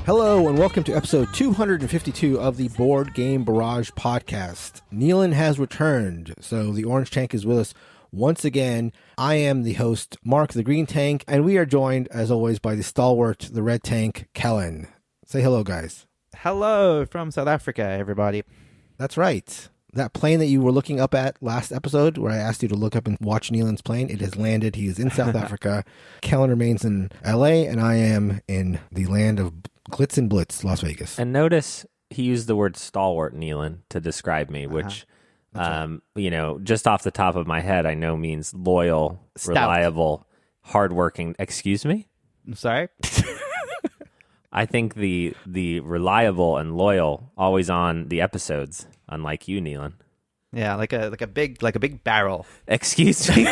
Hello and welcome to episode 252 of the Board Game Barrage podcast. Neelan has returned, so the orange tank is with us once again. I am the host, Mark the green tank, and we are joined, as always, by the stalwart, the red tank, Kellen. Say hello, guys. Hello from South Africa, everybody. That's right. That plane that you were looking up at last episode, where I asked you to look up and watch Neelan's plane, it has landed. He is in South Africa. Kellen remains in LA, and I am in the land of Glitz and Blitz, Las Vegas. And notice he used the word stalwart, Neelan, to describe me, which, right. Just off the top of my head, I know means loyal, Stout. reliable, hardworking. Excuse me? I'm sorry? I think the reliable and loyal, always on the episodes, unlike you, Neelan. Yeah, like a big barrel. Excuse me?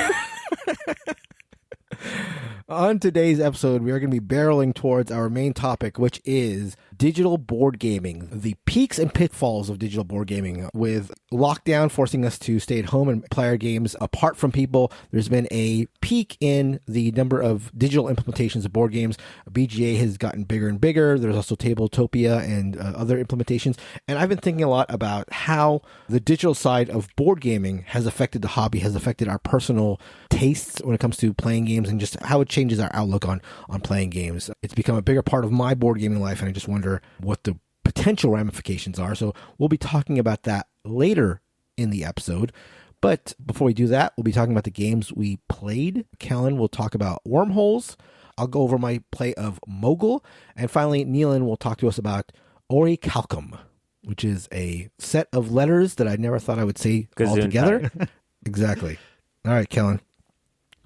On today's episode, we are going to be barreling towards our main topic, which is digital board gaming, the peaks and pitfalls of digital board gaming. With lockdown forcing us to stay at home and play our games apart from people, there's been a peak in the number of digital implementations of board games. BGA has gotten bigger and bigger. There's also Tabletopia and other implementations. And I've been thinking a lot about how the digital side of board gaming has affected the hobby, has affected our personal tastes when it comes to playing games, and just how it changes our outlook on playing games. It's become a bigger part of my board gaming life, and I just wonder what the potential ramifications are. So we'll be talking about that later in the episode. But before we do that, we'll be talking about the games we played. Kellen will talk about Wormholes. I'll go over my play of Mogul. And finally, Neelan will talk to us about Orichalcum, which is a set of letters that I never thought I would say all together. Exactly. All right, Kellen.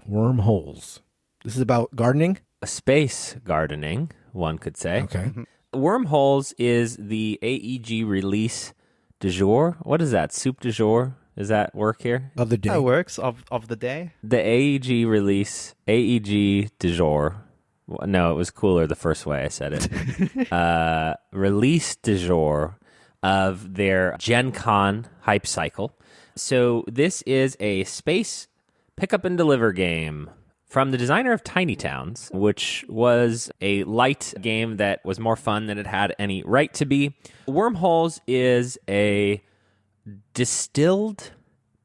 Wormholes. This is about gardening? Space gardening, one could say. Okay. Wormholes is the AEG release du jour. What is that? Soup du jour? Does that work here? Of the day. That works, of the day. The AEG release, AEG du jour. No, it was cooler the first way I said it. Release du jour of their Gen Con hype cycle. So this is a space pick up and deliver game from the designer of Tiny Towns, which was a light game that was more fun than it had any right to be. Wormholes is a distilled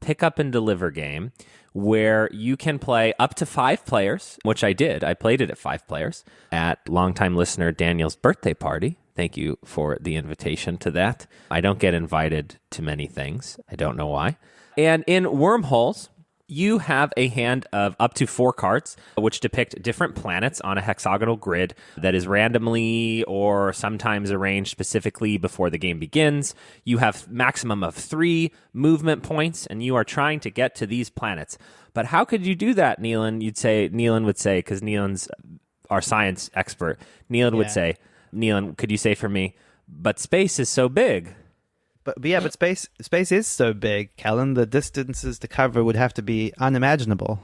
pick up and deliver game where you can play up to 5 players, which I did. I played it at 5 players at longtime listener Daniel's birthday party. Thank you for the invitation to that. I don't get invited to many things. I don't know why. And in Wormholes, you have a hand of up to 4 cards, which depict different planets on a hexagonal grid that is randomly or sometimes arranged specifically before the game begins. You have maximum of 3 movement points, and you are trying to get to these planets. But how could you do that, Neelan? Neelan would say, because Neelan's our science expert, would say, Neelan, could you say for me, but space is so big. But space is so big, Kellen, the distances to cover would have to be unimaginable.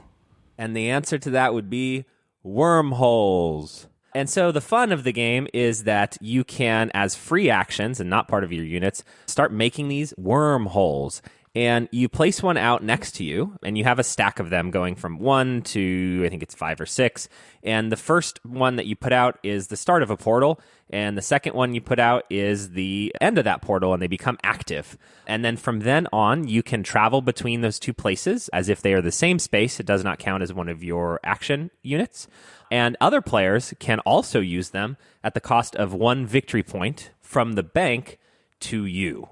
And the answer to that would be wormholes. And so the fun of the game is that you can, as free actions and not part of your units, start making these wormholes. And you place one out next to you, and you have a stack of them going from 1 to, I think it's 5 or 6. And the first one that you put out is the start of a portal, and the second one you put out is the end of that portal, and they become active. And then from then on, you can travel between those 2 places as if they are the same space. It does not count as one of your action units. And other players can also use them at the cost of 1 victory point from the bank to you.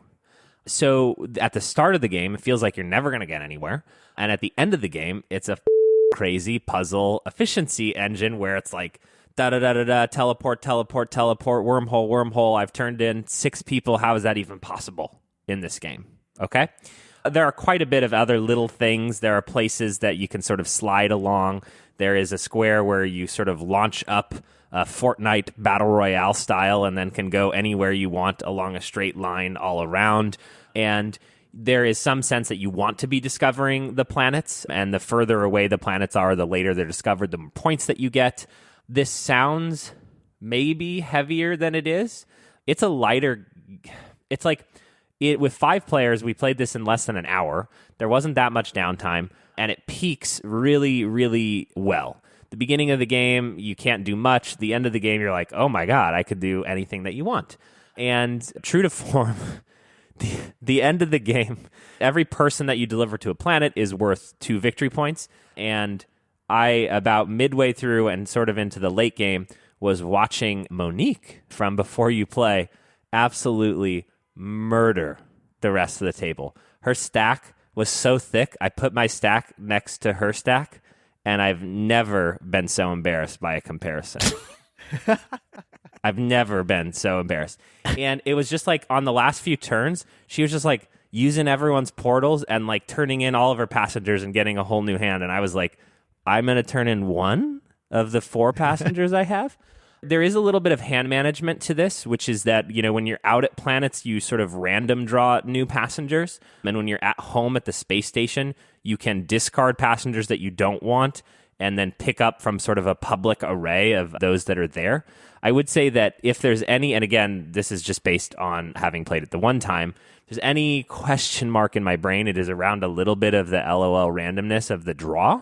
So at the start of the game, it feels like you're never going to get anywhere. And at the end of the game, it's a crazy puzzle efficiency engine where it's like, da-da-da-da-da, teleport, wormhole. I've turned in 6 people. How is that even possible in this game? Okay? There are quite a bit of other little things. There are places that you can sort of slide along. There is a square where you sort of launch up Fortnite Battle Royale style and then can go anywhere you want along a straight line all around. And there is some sense that you want to be discovering the planets, and the further away the planets are, the later they're discovered, the more points that you get. This sounds maybe heavier than it is. It's a lighter... It's like... with 5 players, we played this in less than an hour. There wasn't that much downtime, and it peaks really, really well. The beginning of the game, you can't do much. The end of the game, you're like, oh my God, I could do anything that you want. And true to form, the end of the game, every person that you deliver to a planet is worth 2 victory points. And I, about midway through and sort of into the late game, was watching Monique from Before You Play absolutely murder the rest of the table. Her stack was so thick, I put my stack next to her stack, and I've never been so embarrassed by a comparison. I've never been so embarrassed. And it was just like on the last few turns, she was just like using everyone's portals and like turning in all of her passengers and getting a whole new hand. And I was like, I'm going to turn in 1 of the 4 passengers I have. There is a little bit of hand management to this, which is that, when you're out at planets, you sort of random draw new passengers. And when you're at home at the space station, you can discard passengers that you don't want and then pick up from sort of a public array of those that are there. I would say that if there's any, and again, this is just based on having played it the one time, if there's any question mark in my brain, it is around a little bit of the LOL randomness of the draw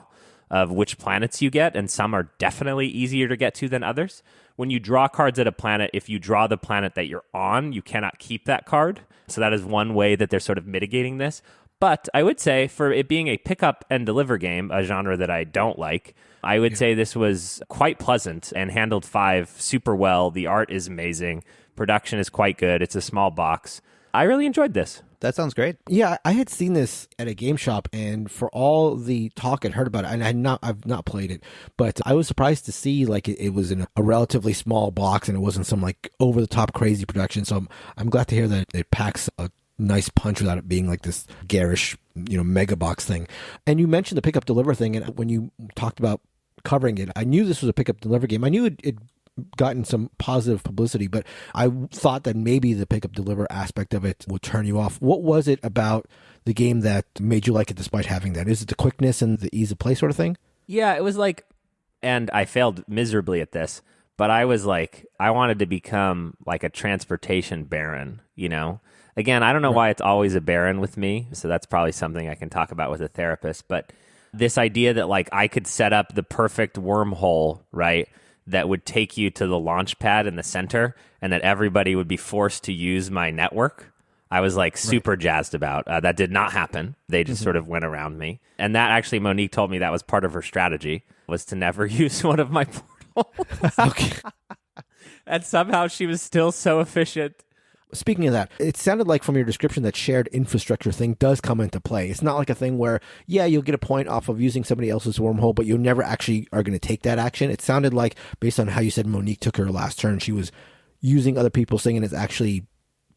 of which planets you get, and some are definitely easier to get to than others. When you draw cards at a planet, if you draw the planet that you're on, you cannot keep that card. So that is one way that they're sort of mitigating this. But I would say for it being a pick up and deliver game, a genre that I don't like, I would say this was quite pleasant and handled 5 super well. The art is amazing. Production is quite good. It's a small box. I really enjoyed this. That sounds great. Yeah, I had seen this at a game shop, and for all the talk I'd heard about it, and I've not played it, but I was surprised to see like it was in a relatively small box, and it wasn't some like over the top crazy production. So I'm glad to hear that it packs a nice punch without it being like this garish, mega box thing. And you mentioned the pick up deliver thing, and when you talked about covering it, I knew this was a pick up deliver game. I knew it gotten some positive publicity, but I thought that maybe the pick up deliver aspect of it would turn you off. What was it about the game that made you like it despite having that? Is it the quickness and the ease of play sort of thing? Yeah, it was like, and I failed miserably at this, but I was like, I wanted to become like a transportation baron, Again, I don't know why it's always a baron with me, so that's probably something I can talk about with a therapist, but this idea that like I could set up the perfect wormhole, right, that would take you to the launch pad in the center and that everybody would be forced to use my network, I was like super jazzed about. That did not happen. They just sort of went around me. And that actually, Monique told me that was part of her strategy, was to never use one of my portals. Okay. And somehow she was still so efficient. Speaking of that, it sounded like from your description that shared infrastructure thing does come into play. It's not like a thing where, yeah, you'll get a point off of using somebody else's wormhole, but you never actually are going to take that action. It sounded like, based on how you said Monique took her last turn, she was using other people's thing, and it's actually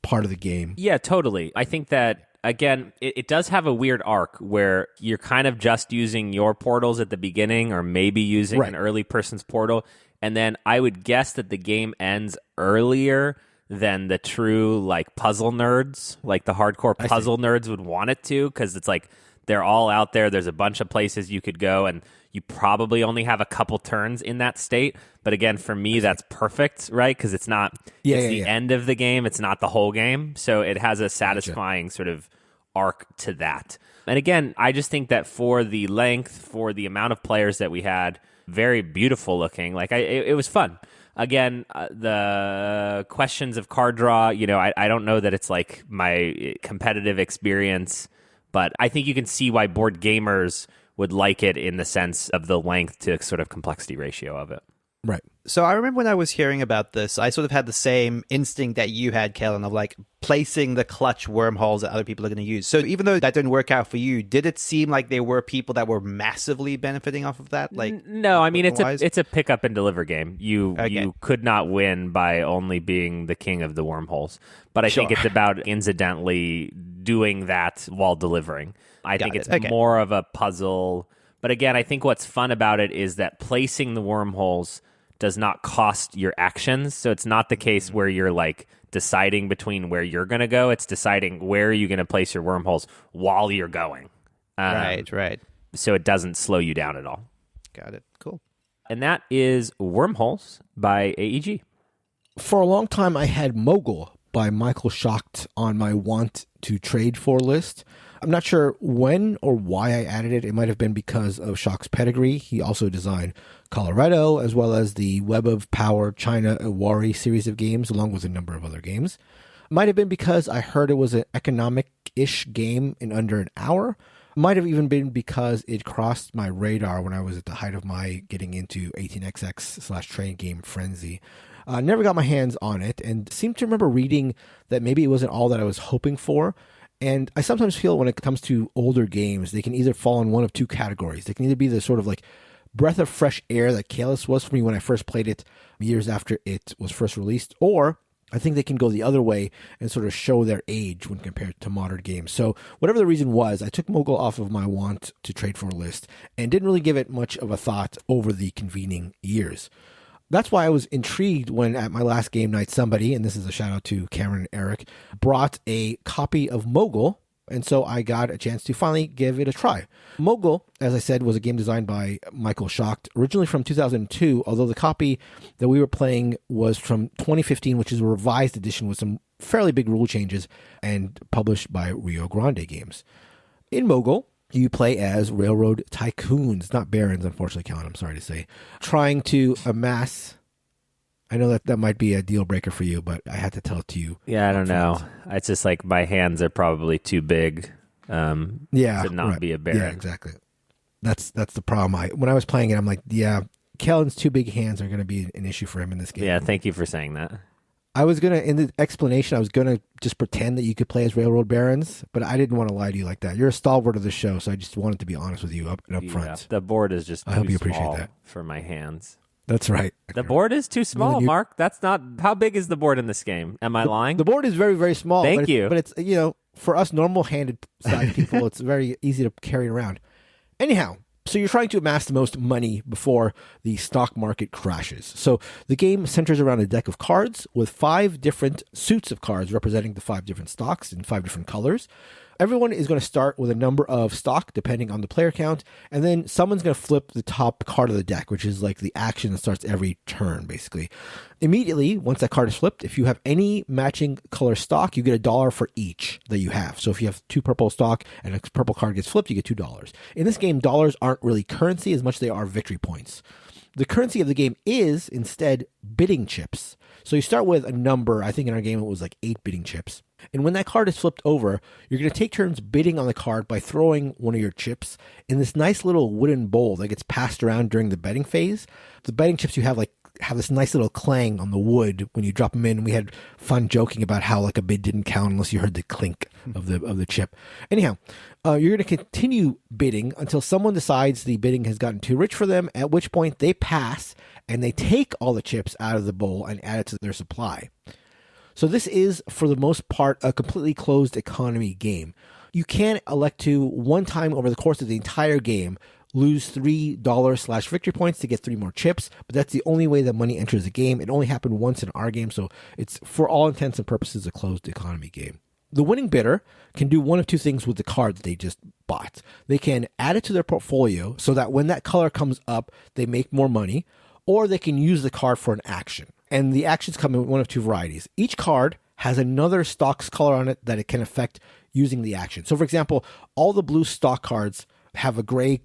part of the game. Yeah, totally. I think that, again, it does have a weird arc where you're kind of just using your portals at the beginning or maybe using an early person's portal. And then I would guess that the game ends earlier than the true like puzzle nerds, like the hardcore puzzle nerds would want it to, because it's like they're all out there. There's a bunch of places you could go, and you probably only have a couple turns in that state. But again, for me, that's perfect, right? Because it's not the end of the game. It's not the whole game. So it has a satisfying sort of arc to that. And again, I just think that for the length, for the amount of players that we had, very beautiful looking. Like it was fun. Again, the questions of card draw, I don't know that it's like my competitive experience, but I think you can see why board gamers would like it in the sense of the length to sort of complexity ratio of it. Right. So I remember when I was hearing about this, I sort of had the same instinct that you had, Kellen, of like placing the clutch wormholes that other people are going to use. So even though that didn't work out for you, did it seem like there were people that were massively benefiting off of that? Like, no, I mean, it's a pick up and deliver game. You could not win by only being the king of the wormholes. But I think it's about incidentally doing that while delivering. I think it's more of a puzzle. But again, I think what's fun about it is that placing the wormholes does not cost your actions. So it's not the case where you're like deciding between where you're going to go. It's deciding where you're going to place your wormholes while you're going. Right. So it doesn't slow you down at all. Got it. Cool. And that is Wormholes by AEG. For a long time, I had Mogul by Michael Schacht on my want to trade for list. I'm not sure when or why I added it. It might have been because of Shock's pedigree. He also designed Colorado, as well as the Web of Power China Iwari series of games, along with a number of other games. Might have been because I heard it was an economic-ish game in under an hour. Might have even been because it crossed my radar when I was at the height of my getting into 18xx/train game frenzy. Never got my hands on it, and seemed to remember reading that maybe it wasn't all that I was hoping for. And I sometimes feel when it comes to older games, they can either fall in one of two categories. They can either be the sort of like breath of fresh air that Kalis was for me when I first played it years after it was first released, or I think they can go the other way and sort of show their age when compared to modern games. So whatever the reason was, I took Mogul off of my want to trade for list and didn't really give it much of a thought over the convening years. That's why I was intrigued when at my last game night, somebody, and this is a shout out to Cameron and Eric, brought a copy of Mogul. And so I got a chance to finally give it a try. Mogul, as I said, was a game designed by Michael Schacht, originally from 2002, although the copy that we were playing was from 2015, which is a revised edition with some fairly big rule changes and published by Rio Grande Games. In Mogul, you play as railroad tycoons, not barons, unfortunately, Kellen, I'm sorry to say, trying to amass. I know that might be a deal breaker for you, but I had to tell it to you. Yeah, I don't know. It's just like my hands are probably too big to not be a baron. Yeah, exactly. That's the problem. When I was playing it, I'm like, yeah, Kellen's two big hands are going to be an issue for him in this game. Yeah, thank you for saying that. I was going to, in the explanation, I was going to just pretend that you could play as railroad barons, but I didn't want to lie to you like that. You're a stalwart of the show, so I just wanted to be honest with you up front. The board is just I hope you appreciate that for my hands. That's right. The board is too small, Mark. That's not... How big is the board in this game? Am I lying? The board is very, very small. Thank you. But it's, for us normal-handed side people, it's very easy to carry around. Anyhow, so you're trying to amass the most money before the stock market crashes. So the game centers around a deck of cards with 5 different suits of cards representing the 5 different stocks in 5 different colors. Everyone is going to start with a number of stock, depending on the player count, and then someone's going to flip the top card of the deck, which is like the action that starts every turn, basically. Immediately, once that card is flipped, if you have any matching color stock, you get $1 for each that you have. So if you have 2 purple stock and a purple card gets flipped, you get $2. In this game, dollars aren't really currency as much as they are victory points. The currency of the game is, instead, bidding chips. So you start with a number. I think in our game it was like 8 bidding chips. And when that card is flipped over, you're going to take turns bidding on the card by throwing one of your chips in this nice little wooden bowl that gets passed around during the betting phase. The betting chips you have have this nice little clang on the wood when you drop them in. We had fun joking about how like a bid didn't count unless you heard the clink of the chip. Anyhow, you're going to continue bidding until someone decides the bidding has gotten too rich for them, at which point they pass and they take all the chips out of the bowl and add it to their supply. So this is, for the most part, a completely closed economy game. You can elect to, one time over the course of the entire game, lose $3/victory points to get 3 more chips, but that's the only way that money enters the game. It only happened once in our game, so it's, for all intents and purposes, a closed economy game. The winning bidder can do one of 2 things with the card that they just bought. They can add it to their portfolio so that when that color comes up, they make more money, or they can use the card for an action. And the actions come in one of 2 varieties. Each card has another stock's color on it that it can affect using the action. So, for example, all the blue stock cards have a gray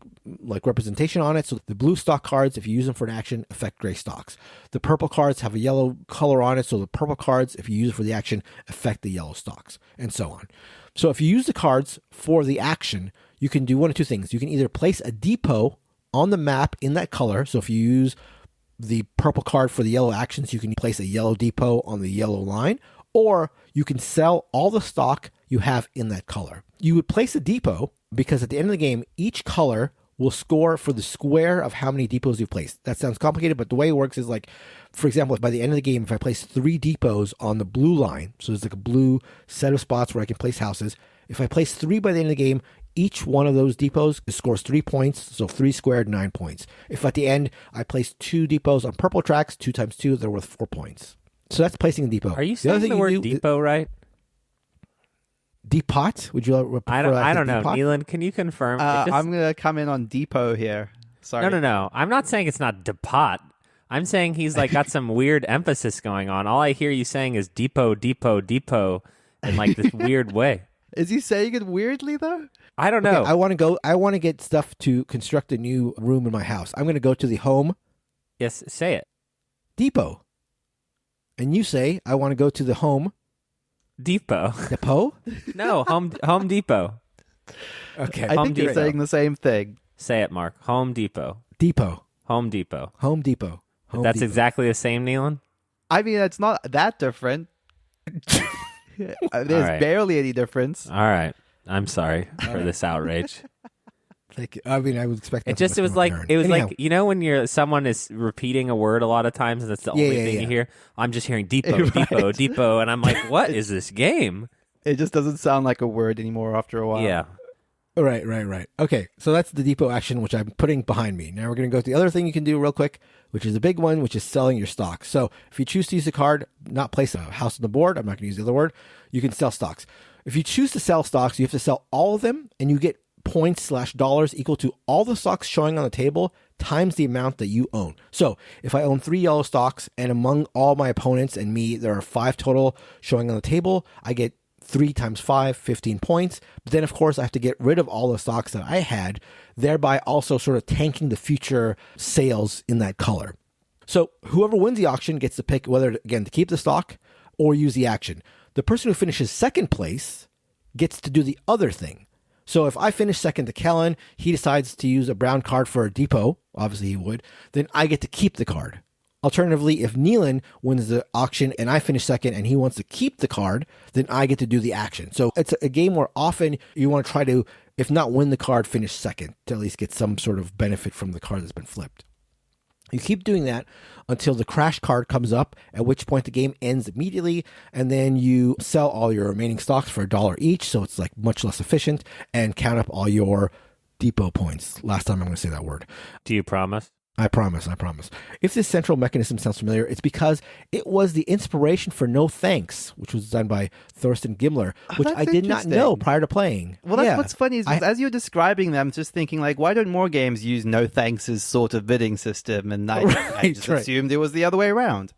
representation on it. So the blue stock cards, if you use them for an action, affect gray stocks. The purple cards have a yellow color on it. So the purple cards, if you use it for the action, affect the yellow stocks, and so on. So if you use the cards for the action, you can do one of 2 things. You can either place a depot on the map in that color. So if you use the purple card for the yellow actions, you can place a yellow depot on the yellow line, or you can sell all the stock you have in that color. You would place a depot because at the end of the game, each color will score for the square of how many depots you've placed. That sounds complicated, but the way it works is for example, by the end of the game, if I place 3 depots on the blue line, so there's like a blue set of spots where I can place houses. If I place 3 by the end of the game, each one of those depots scores 3 points, so 3 squared, 9 points. If at the end I place 2 depots on purple tracks, 2 times 2, they're worth 4 points. So that's placing a depot. Are you saying the word depot right? Depot? Would you prefer I don't know. depot? Neelan, can you confirm? I'm going to come in on depot here. Sorry. No. I'm not saying it's not depot. I'm saying he's got some weird emphasis going on. All I hear you saying is depot in this weird way. Is he saying it weirdly though? I don't know. Okay, I want to get stuff to construct a new room in my house. I'm going to go to the Home Yes, say it. Depot. And you say, I want to go to the Home Depot. Depot? No, Home Depot. Okay. I think you're Depot. saying the same thing. Say it, Mark. Home Depot. Depot. Home Depot. Home Depot. Home That's Depot. exactly the same, Nealon? I mean, it's not that different. There's right. barely any difference. All right. I'm sorry for this outrage. Thank you. I mean, I would expect It was like Anyhow, like, you know, when someone is repeating a word a lot of times and that's the only thing you hear. I'm just hearing depot, Right. depot, depot, and I'm like, what is this game? It just doesn't sound like a word anymore after a while. Yeah. Right. Okay, so that's the depot action, which I'm putting behind me. Now we're going to go to the other thing you can do real quick, which is a big one, which is selling your stocks. So if you choose to use a card, not place a house on the board, I'm not going to use the other word, you can sell stocks. If you choose to sell stocks, you have to sell all of them, and you get points/dollars equal to all the stocks showing on the table times the amount that you own. So if I own 3 yellow stocks, and among all my opponents and me, there are 5 total showing on the table, I get 3 times 5, 15 points. But then, of course, I have to get rid of all the stocks that I had, thereby also sort of tanking the future sales in that color. So whoever wins the auction gets to pick whether, again, to keep the stock or use the action. The person who finishes second place gets to do the other thing. So if I finish second to Kellen, he decides to use a brown card for a depot, obviously he would, then I get to keep the card. Alternatively, if Nealon wins the auction and I finish second and he wants to keep the card, then I get to do the action. So it's a game where often you want to try to, if not win the card, finish second to at least get some sort of benefit from the card that's been flipped. You keep doing that until the crash card comes up, at which point the game ends immediately, and then you sell all your remaining stocks for $1 each, so it's like much less efficient, and count up all your depot points. Last time I'm going to say that word. Do you promise? I promise. If this central mechanism sounds familiar, it's because it was the inspiration for No Thanks, which was done by Thorsten Gimler, which I did not know prior to playing. Well, that's what's funny is as you're describing them, just thinking like, why don't more games use No Thanks as sort of bidding system? And I just assumed it was the other way around.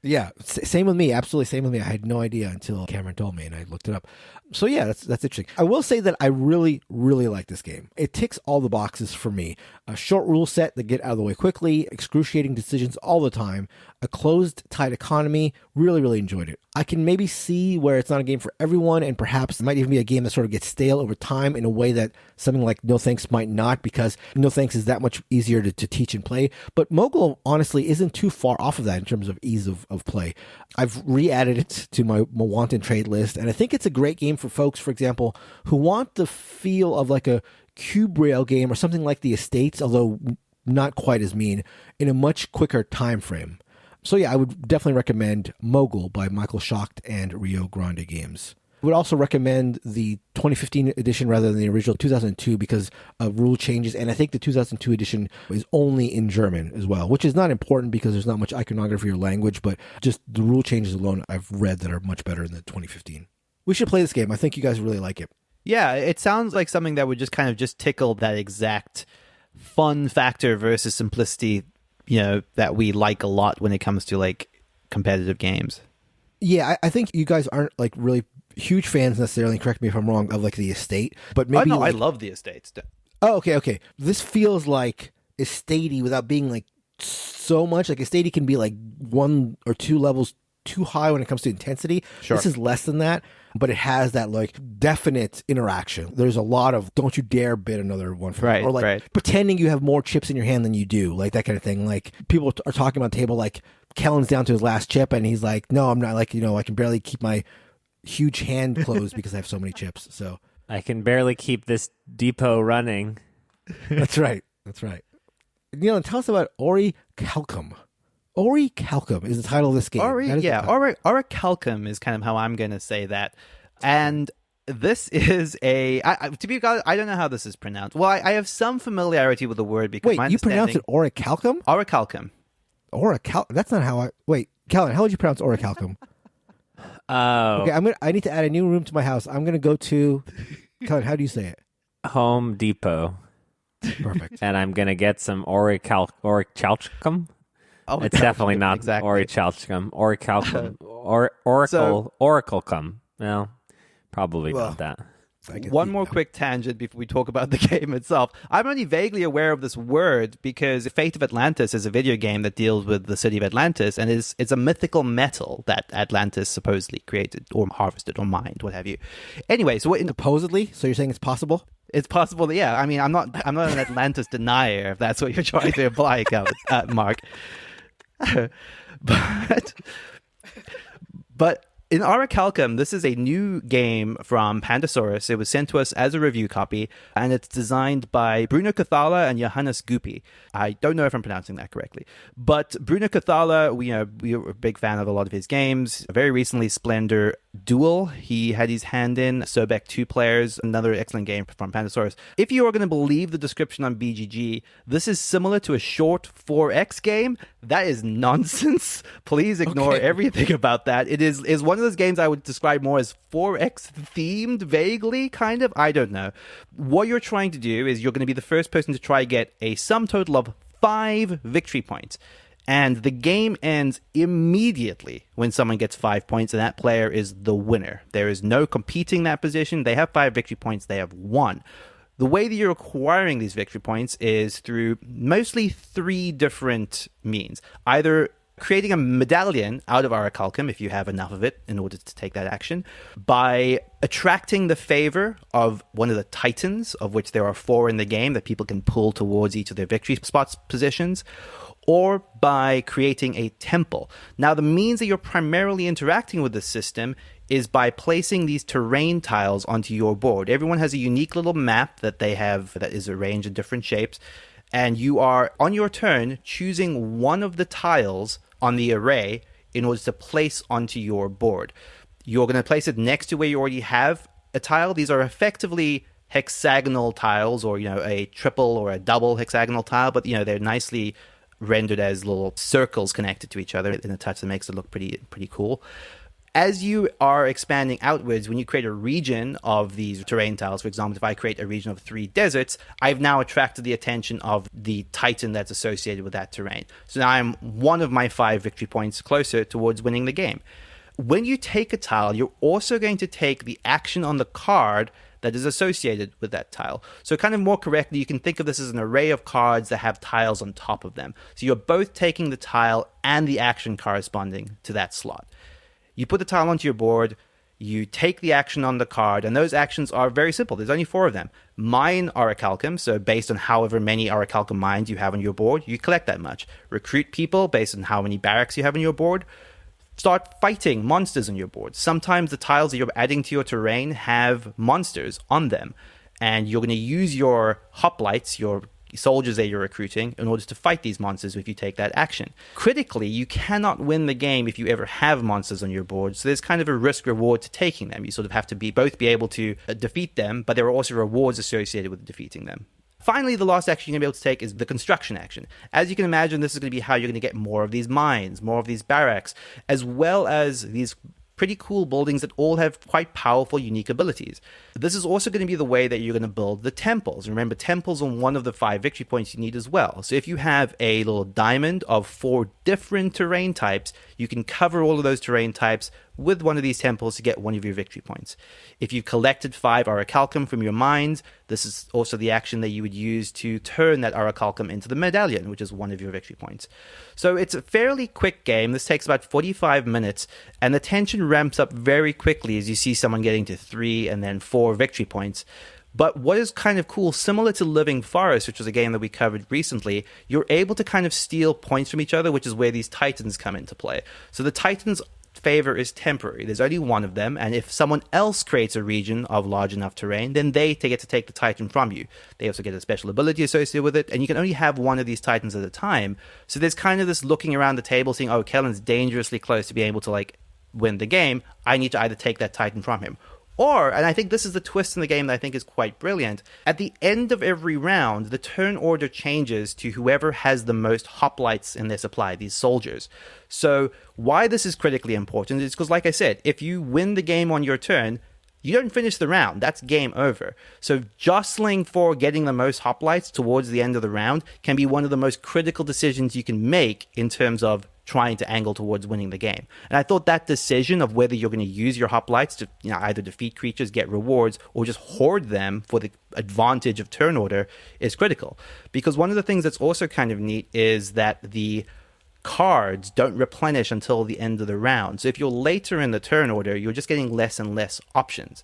Yeah, same with me. Absolutely same with me. I had no idea until Cameron told me and I looked it up. So yeah, that's interesting. I will say that I really, really like this game. It ticks all the boxes for me. A short rule set that get out of the way quickly, excruciating decisions all the time, a closed, tight economy. Really, really enjoyed it. I can maybe see where it's not a game for everyone, and perhaps it might even be a game that sort of gets stale over time in a way that something like No Thanks might not, because No Thanks is that much easier to teach and play. But Mogul, honestly, isn't too far off of that in terms of ease of play. I've re-added it to my wanted trade list, and I think it's a great game for folks, for example, who want the feel of like a cube rail game or something like the Estates, although not quite as mean, in a much quicker time frame. So yeah, I would definitely recommend Mogul by Michael Schacht and Rio Grande Games. I would also recommend the 2015 edition rather than the original 2002 because of rule changes, and I think the 2002 edition is only in German as well, which is not important because there's not much iconography or language, but just the rule changes alone I've read that are much better in the 2015. We should play this game. I think you guys really like it. Yeah, it sounds like something that would just kind of just tickle that exact fun factor versus simplicity, that we like a lot when it comes to like competitive games. Yeah, I think you guys aren't like really huge fans necessarily, correct me if I'm wrong, of like the Estate, but maybe I love the Estates. Oh, okay. This feels like Estatey without being like so much. Like Estatey can be like 1 or 2 levels too high when it comes to intensity. Sure. This is less than that, but it has that like definite interaction. There's a lot of don't you dare bid another one for me. Or like pretending you have more chips in your hand than you do, like that kind of thing. Like people are talking about the table like Kellen's down to his last chip and he's like, no, I'm not, like, I can barely keep my huge hand closed because I have so many chips. So I can barely keep this depot running. That's right. Neil, tell us about Orichalcum. Orichalcum is the title of this game. Orichalcum is kind of how I'm going to say that. And this is to be honest, I don't know how this is pronounced. Well, I have some familiarity with the word because Wait, you pronounce it Orichalcum? Orichalcum. That's not how Wait, Kellen, how would you pronounce Orichalcum? Okay, I need to add a new room to my house. I'm going to go to... Kellen, how do you say it? Home Depot. Perfect. And I'm going to get some Orichalcum. Oh, it's definitely not exactly. Orichalcum. Orichalcum. Orichalcum. Well, Probably Well, not that. One more quick tangent before we talk about the game itself. I'm only vaguely aware of this word because Fate of Atlantis is a video game that deals with the city of Atlantis, and it's a mythical metal that Atlantis supposedly created or harvested or mined, what have you. Anyway, so Supposedly? So you're saying it's possible? it's possible that, yeah. I mean, I'm not an Atlantis denier, if that's what you're trying to imply, Mark. But in Orichalcum, this is a new game from Pandasaurus. It was sent to us as a review copy, and it's designed by Bruno Cathala and Johannes Gupi. I don't know if I'm pronouncing that correctly. But Bruno Cathala, we were a big fan of a lot of his games. Very recently, Splendor Duel, he had his hand in. Sobek 2 Players, another excellent game from Pandasaurus. If you are going to believe the description on BGG, this is similar to a short 4X game. That is nonsense. Please ignore everything about that. It is one of those games I would describe more as 4X themed, vaguely, kind of. I don't know. What you're trying to do is you're going to be the first person to try get a sum total of 5 victory points. And the game ends immediately when someone gets 5 points, and that player is the winner. There is no competing that position. They have 5 victory points. They have won. The way that you're acquiring these victory points is through mostly 3 different means. Either creating a medallion out of Orichalcum, if you have enough of it, in order to take that action, by attracting the favor of one of the titans, of which there are 4 in the game that people can pull towards each of their victory spots positions, or by creating a temple. Now, the means that you're primarily interacting with this system is by placing these terrain tiles onto your board. Everyone has a unique little map that they have that is arranged in different shapes, and you are, on your turn, choosing one of the tiles on the array in order to place onto your board. You're going to place it next to where you already have a tile. These are effectively hexagonal tiles, or a triple or a double hexagonal tile, but they're nicely rendered as little circles connected to each other in a touch that makes it look pretty cool. As you are expanding outwards, when you create a region of these terrain tiles, for example, if I create a region of 3 deserts, I've now attracted the attention of the titan that's associated with that terrain. So now I'm one of my 5 victory points closer towards winning the game. When you take a tile, you're also going to take the action on the card that is associated with that tile. So kind of more correctly, you can think of this as an array of cards that have tiles on top of them. So you're both taking the tile and the action corresponding to that slot. You put the tile onto your board, you take the action on the card, and those actions are very simple. There's only 4 of them. Mine Orichalcum, so based on however many Orichalcum mines you have on your board, you collect that much. Recruit people based on how many barracks you have on your board. Start fighting monsters on your board. Sometimes the tiles that you're adding to your terrain have monsters on them, and you're going to use your hoplites, your soldiers that you're recruiting, in order to fight these monsters if you take that action. Critically, you cannot win the game if you ever have monsters on your board, so there's kind of a risk-reward to taking them. You sort of have to both be able to defeat them, but there are also rewards associated with defeating them. Finally, the last action you're going to be able to take is the construction action. As you can imagine, this is going to be how you're going to get more of these mines, more of these barracks, as well as these pretty cool buildings that all have quite powerful, unique abilities. This is also going to be the way that you're going to build the temples. Remember, temples are one of the 5 victory points you need as well. So if you have a little diamond of 4 different terrain types, you can cover all of those terrain types with one of these temples to get one of your victory points. If you've collected 5 Orichalcum from your mines, this is also the action that you would use to turn that Orichalcum into the medallion, which is one of your victory points. So it's a fairly quick game. This takes about 45 minutes, and the tension ramps up very quickly as you see someone getting to 3 and then 4 victory points. But what is kind of cool, similar to Living Forest, which was a game that we covered recently, you're able to kind of steal points from each other, which is where these titans come into play. So the titans' favor is temporary. There's only one of them, and if someone else creates a region of large enough terrain, then they get to take the titan from you. They also get a special ability associated with it, and you can only have one of these titans at a time. So there's kind of this looking around the table saying, oh, Kellen's dangerously close to being able to win the game. I need to either take that titan from him. Or, and I think this is the twist in the game that I think is quite brilliant, at the end of every round, the turn order changes to whoever has the most hoplites in their supply, these soldiers. So why this is critically important is because, like I said, if you win the game on your turn, you don't finish the round. That's game over. So jostling for getting the most hoplites towards the end of the round can be one of the most critical decisions you can make in terms of trying to angle towards winning the game. And I thought that decision of whether you're going to use your hoplites to either defeat creatures, get rewards, or just hoard them for the advantage of turn order is critical. Because one of the things that's also kind of neat is that the cards don't replenish until the end of the round. So if you're later in the turn order, you're just getting less and less options.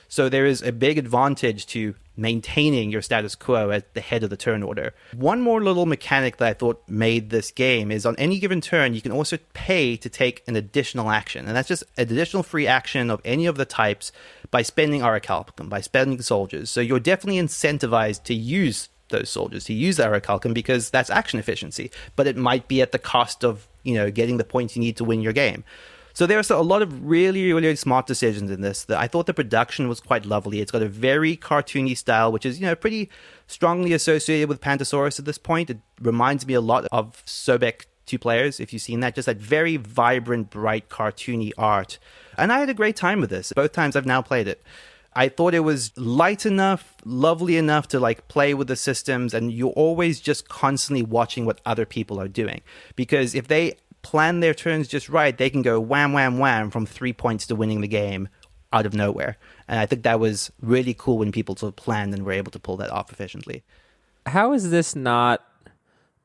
So there is a big advantage to maintaining your status quo at the head of the turn order. One more little mechanic that I thought made this game is on any given turn, you can also pay to take an additional action. And that's just an additional free action of any of the types by spending Orichalcum, by spending soldiers. So you're definitely incentivized to use those soldiers, to use Orichalcum, because that's action efficiency. But it might be at the cost of, getting the points you need to win your game. So there's a lot of really, really smart decisions in this. I thought the production was quite lovely. It's got a very cartoony style, which is, pretty strongly associated with Pandasaurus at this point. It reminds me a lot of Sobek 2 Players, if you've seen that. Just that very vibrant, bright, cartoony art. And I had a great time with this. Both times I've now played it. I thought it was light enough, lovely enough to play with the systems, and you're always just constantly watching what other people are doing. Because if they plan their turns just right, they can go wham, wham, wham from 3 points to winning the game out of nowhere. And I think that was really cool when people sort of planned and were able to pull that off efficiently. How is this not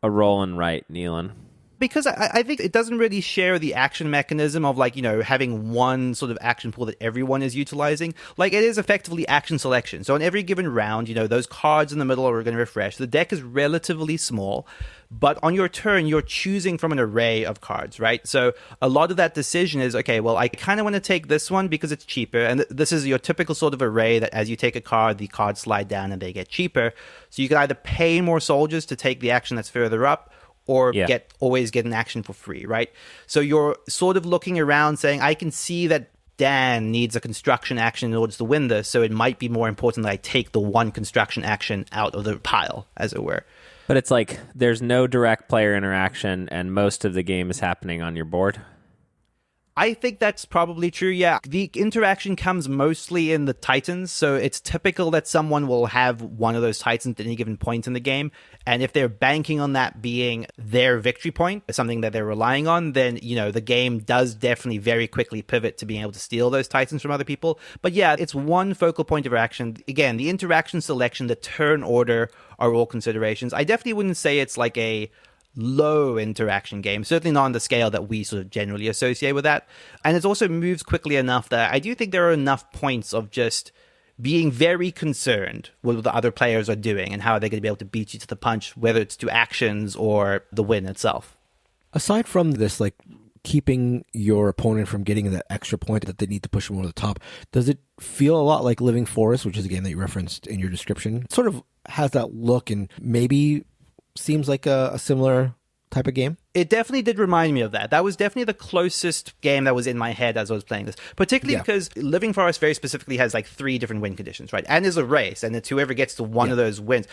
a roll and write, Neelan? Because I think it doesn't really share the action mechanism of having one sort of action pool that everyone is utilizing. It is effectively action selection. So on every given round, those cards in the middle are going to refresh. The deck is relatively small, but on your turn, you're choosing from an array of cards, right? So a lot of that decision is, okay, well, I kind of want to take this one because it's cheaper. And this is your typical sort of array that as you take a card, the cards slide down and they get cheaper. So you can either pay more soldiers to take the action that's further up, or always get an action for free, right? So you're sort of looking around saying, I can see that Dan needs a construction action in order to win this, so it might be more important that I take the one construction action out of the pile, as it were. But it's there's no direct player interaction, and most of the game is happening on your board. I think that's probably true, yeah. The interaction comes mostly in the Titans, so it's typical that someone will have one of those Titans at any given point in the game, and if they're banking on that being their victory point, something that they're relying on, then, the game does definitely very quickly pivot to being able to steal those Titans from other people. But yeah, it's one focal point of action. Again, the interaction selection, the turn order are all considerations. I definitely wouldn't say it's a low interaction game, certainly not on the scale that we sort of generally associate with that. And it also moves quickly enough that I do think there are enough points of just being very concerned with what the other players are doing and how they're going to be able to beat you to the punch, whether it's to actions or the win itself. Aside from this, keeping your opponent from getting that extra point that they need to push them over the top, does it feel a lot like Living Forest, which is a game that you referenced in your description? It sort of has that look and maybe seems like a similar type of game? It definitely did remind me of that. That was definitely the closest game that was in my head as I was playing this. Particularly because Living Forest very specifically has 3 different win conditions, right? And is a race, and it's whoever gets to one of those wins.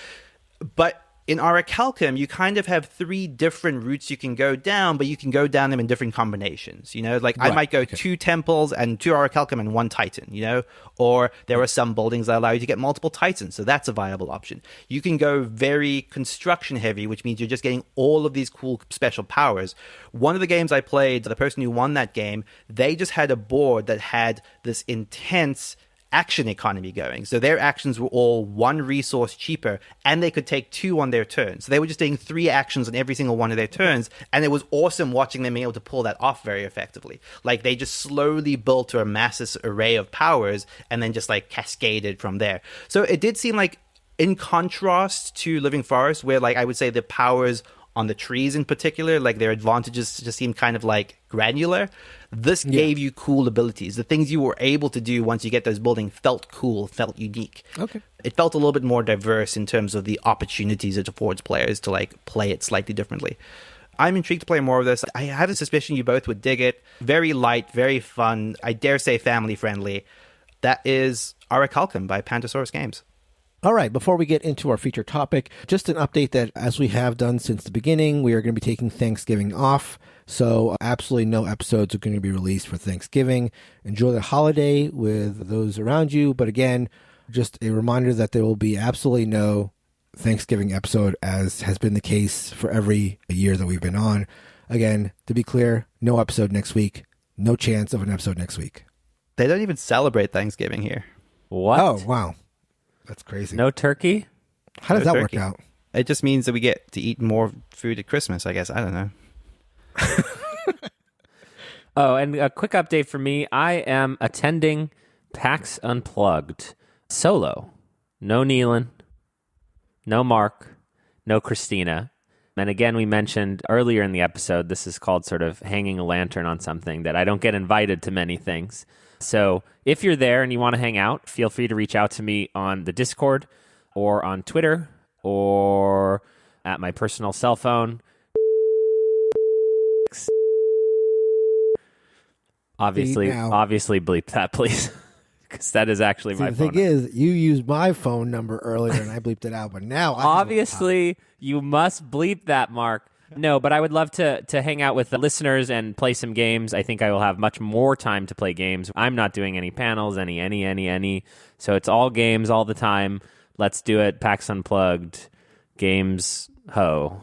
But in Orichalcum, you kind of have 3 different routes you can go down, but you can go down them in different combinations, I might go 2 temples and 2 Orichalcum and 1 Titan, or there are some buildings that allow you to get multiple Titans, so that's a viable option. You can go very construction heavy, which means you're just getting all of these cool special powers. One of the games I played, the person who won that game, they just had a board that had this intense action economy going. So their actions were all 1 resource cheaper, and they could take 2 on their turn. So they were just doing 3 actions on every single one of their turns, and it was awesome watching them be able to pull that off very effectively. They just slowly built to a massive array of powers, and then just cascaded from there. So it did seem in contrast to Living Forest, where I would say the powers on the trees in particular, their advantages just seem kind of granular. This gave you cool abilities. The things you were able to do once you get those buildings felt cool, felt unique. Okay. It felt a little bit more diverse in terms of the opportunities it affords players to play it slightly differently. I'm intrigued to play more of this. I have a suspicion you both would dig it. Very light, very fun. I dare say family friendly. That is Orichalcum by Pandasaurus Games. All right, before we get into our feature topic, just an update that as we have done since the beginning, we are going to be taking Thanksgiving off. So absolutely no episodes are going to be released for Thanksgiving. Enjoy the holiday with those around you. But again, just a reminder that there will be absolutely no Thanksgiving episode, as has been the case for every year that we've been on. Again, to be clear, no episode next week. No chance of an episode next week. They don't even celebrate Thanksgiving here. What? Oh, wow. That's crazy. No turkey? How does No that turkey. work out? It just means that we get to eat more food at Christmas, I guess. I don't know. Oh, and a quick update for me. I am attending PAX Unplugged solo. No Neelan, no Mark, no Christina. And again, we mentioned earlier in the episode, this is called sort of hanging a lantern on something, that I don't get invited to many things. So if you're there and you want to hang out, feel free to reach out to me on the Discord or on Twitter or at my personal cell phone. Obviously bleep that, please, because that is actually my the phone. thing is, you used my phone number earlier and I bleeped it out, but now Obviously, you must bleep that, Mark. No, but I would love to hang out with the listeners and play some games. I think I will have much more time to play games. I'm not doing any panels, any. So it's all games all the time. Let's do it. PAX Unplugged. Games. Ho.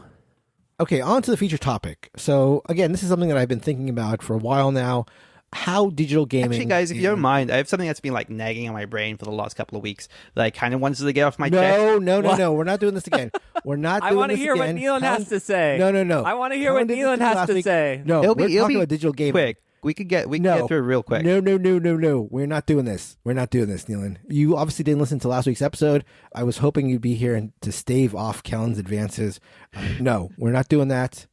Okay, on to the feature topic. So again, this is something that I've been thinking about for a while now. How digital gaming... Actually, guys, if you don't mind, I have something that's been like nagging on my brain for the last couple of weeks that I kind of wanted to get off my chest. No. We're not doing this again. We're not doing this again. I want to hear what Neelan has to say. No. I want to hear what Neelan has to say. No, it'll we're be talking about digital gaming. Quick. We can get through it real quick. No. We're not doing this. We're not doing this, Neelan. You obviously didn't listen to last week's episode. I was hoping you'd be here and to stave off Kellen's advances. No, we're not doing that.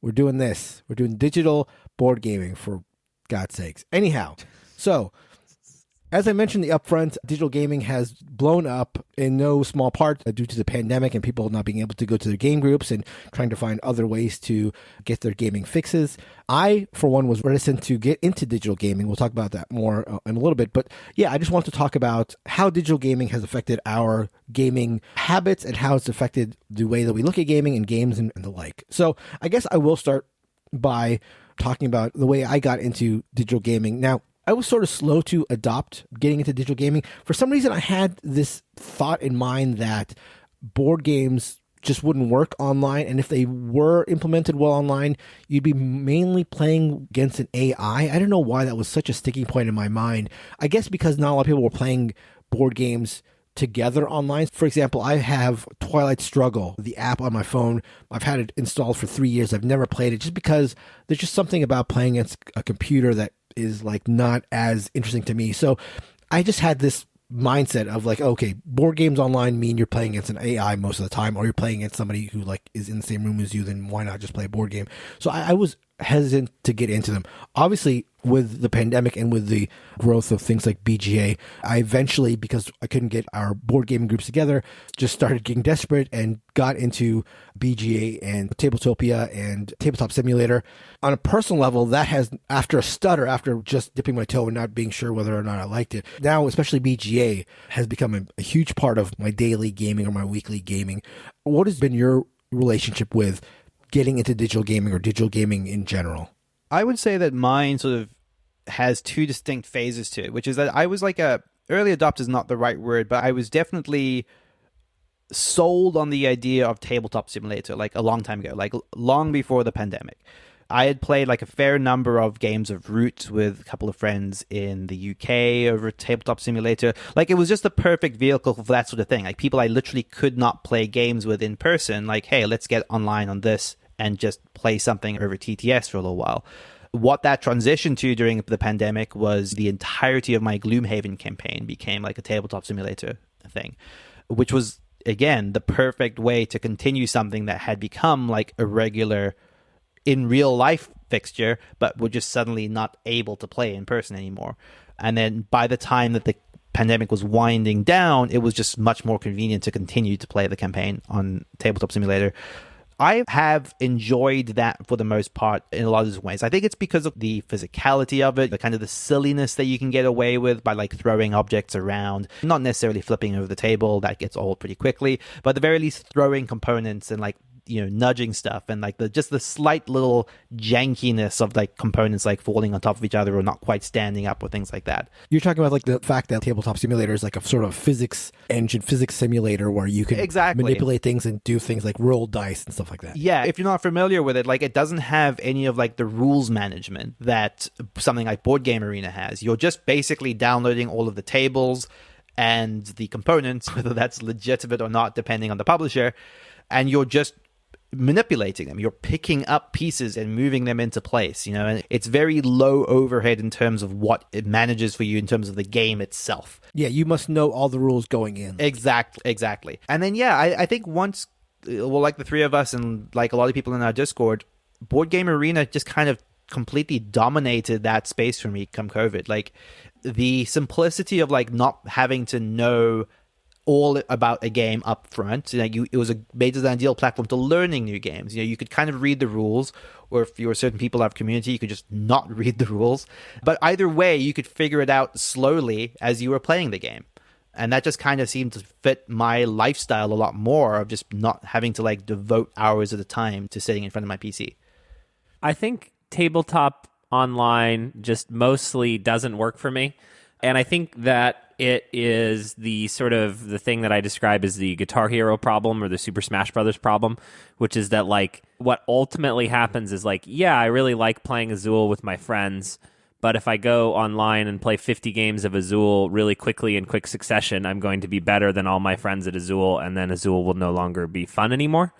We're doing this. We're doing digital board gaming, for God's sakes. Anyhow, so as I mentioned, the upfront, digital gaming has blown up in no small part due to the pandemic and people not being able to go to their game groups and trying to find other ways to get their gaming fixes. I, for one, was reticent to get into digital gaming. We'll talk about that more in a little bit. But yeah, I just want to talk about how digital gaming has affected our gaming habits and how it's affected the way that we look at gaming and games and the like. So I guess I will start by talking about the way I got into digital gaming. Now, I was sort of slow to adopt getting into digital gaming. For some reason, I had this thought in mind that board games just wouldn't work online. And if they were implemented well online, you'd be mainly playing against an AI. I don't know why that was such a sticking point in my mind. I guess because not a lot of people were playing board games together online. For example, I have Twilight Struggle, the app on my phone. I've had it installed for 3 years. I've never played it just because there's just something about playing against a computer that is like not as interesting to me. So I just had this mindset of like, okay, board games online mean you're playing against an AI most of the time, or you're playing against somebody who like is in the same room as you, then why not just play a board game? So I was hesitant to get into them. Obviously, with the pandemic and with the growth of things like BGA, I eventually, because I couldn't get our board gaming groups together, just started getting desperate and got into BGA and Tabletopia and Tabletop Simulator. On a personal level, that has, after a stutter, after just dipping my toe and not being sure whether or not I liked it, now especially BGA has become a huge part of my daily gaming or my weekly gaming. What has been your relationship with getting into digital gaming or digital gaming in general? I would say that mine sort of has two distinct phases to it, which is that I was like early adopter is not the right word, but I was definitely sold on the idea of Tabletop Simulator like a long time ago, like long before the pandemic. I had played like a fair number of games of Root with a couple of friends in the UK over Tabletop Simulator. Like it was just the perfect vehicle for that sort of thing. Like people I literally could not play games with in person. Like, hey, let's get online on this and just play something over TTS for a little while. What that transitioned to during the pandemic was the entirety of my Gloomhaven campaign became like a Tabletop Simulator thing, which was, again, the perfect way to continue something that had become like a regular in real life fixture, but were just suddenly not able to play in person anymore. And then by the time that the pandemic was winding down, it was just much more convenient to continue to play the campaign on Tabletop Simulator. I have enjoyed that for the most part in a lot of ways. I think it's because of the physicality of it, the kind of the silliness that you can get away with by like throwing objects around, not necessarily flipping over the table, that gets old pretty quickly, but at the very least throwing components and like, nudging stuff and like just the slight little jankiness of like components like falling on top of each other or not quite standing up or things like that. You're talking about like the fact that Tabletop Simulator is like a sort of physics engine, physics simulator where you can manipulate things and do things like roll dice and stuff like that. Yeah, if you're not familiar with it, like it doesn't have any of like the rules management that something like Board Game Arena has. You're just basically downloading all of the tables and the components, whether that's legitimate or not, depending on the publisher, and you're just manipulating them. You're picking up pieces and moving them into place, and it's very low overhead in terms of what it manages for you in terms of the game itself. Yeah, you must know all the rules going in. Exactly. And then, I think once, like the three of us and like a lot of people in our Discord, Board Game Arena just kind of completely dominated that space for me come COVID. Like the simplicity of like not having to know all about a game up front. It was a made as an ideal platform to learning new games. You could kind of read the rules, or if you were certain people of community, you could just not read the rules. But either way, you could figure it out slowly as you were playing the game. And that just kind of seemed to fit my lifestyle a lot more of just not having to like devote hours at a time to sitting in front of my PC. I think tabletop online just mostly doesn't work for me. And I think that it is the sort of the thing that I describe as the Guitar Hero problem or the Super Smash Brothers problem, which is that like what ultimately happens is like, yeah, I really like playing Azul with my friends, but if I go online and play 50 games of Azul really quickly in quick succession, I'm going to be better than all my friends at Azul, and then Azul will no longer be fun anymore.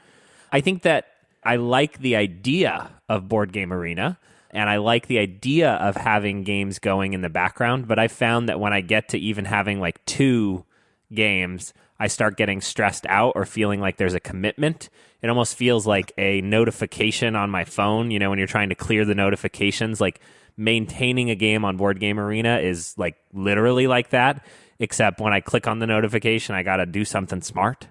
I think that I like the idea of Board Game Arena, and I like the idea of having games going in the background, but I found that when I get to even having like 2 games, I start getting stressed out or feeling like there's a commitment. It almost feels like a notification on my phone, when you're trying to clear the notifications. Like maintaining a game on Board Game Arena is like literally like that, except when I click on the notification, I got to do something smart.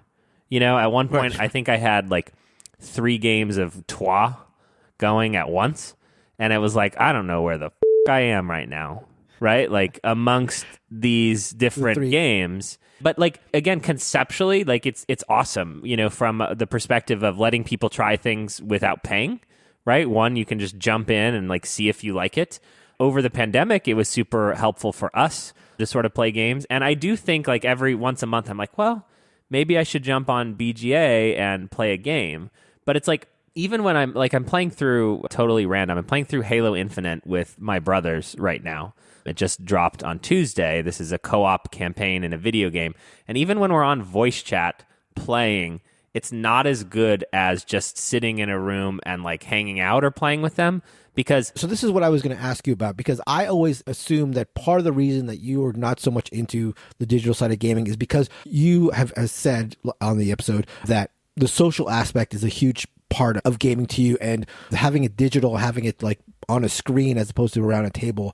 At one point, I think I had like 3 games of Trois going at once. And it was like, I don't know where the I am right now, right? Like amongst these different games. But like, again, conceptually, like it's awesome, from the perspective of letting people try things without paying, right? One, you can just jump in and like see if you like it. Over the pandemic, it was super helpful for us to sort of play games. And I do think like every once a month, I'm like, well, maybe I should jump on BGA and play a game. But it's like, even when I'm playing through, totally random, I'm playing through Halo Infinite with my brothers right now. It just dropped on Tuesday. This is a co-op campaign in a video game. And even when we're on voice chat playing, it's not as good as just sitting in a room and like hanging out or playing with them. Because so this is what I was going to ask you about, because I always assume that part of the reason that you are not so much into the digital side of gaming is because you have said on the episode that the social aspect is a huge part of gaming to you, and having it digital, having it like on a screen as opposed to around a table,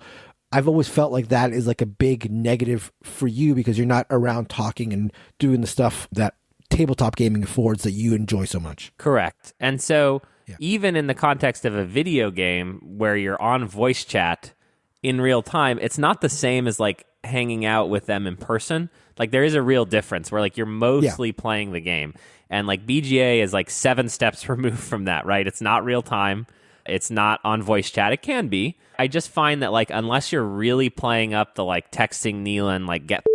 I've always felt like that is like a big negative for you because you're not around talking and doing the stuff that tabletop gaming affords that you enjoy so much. Correct. And so even in the context of a video game where you're on voice chat in real time, it's not the same as like hanging out with them in person. Like there is a real difference where like you're mostly playing the game. And like BGA is like 7 steps removed from that, right? It's not real time. It's not on voice chat. It can be. I just find that like unless you're really playing up the like texting Neelan, like get,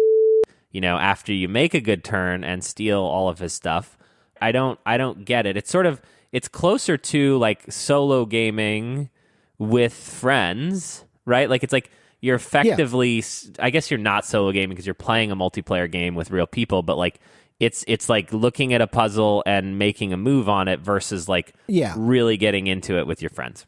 after you make a good turn and steal all of his stuff, I don't get it. It's closer to like solo gaming with friends, right? Like it's like you're effectively, I guess you're not solo gaming because you're playing a multiplayer game with real people, but like it's like looking at a puzzle and making a move on it versus like really getting into it with your friends.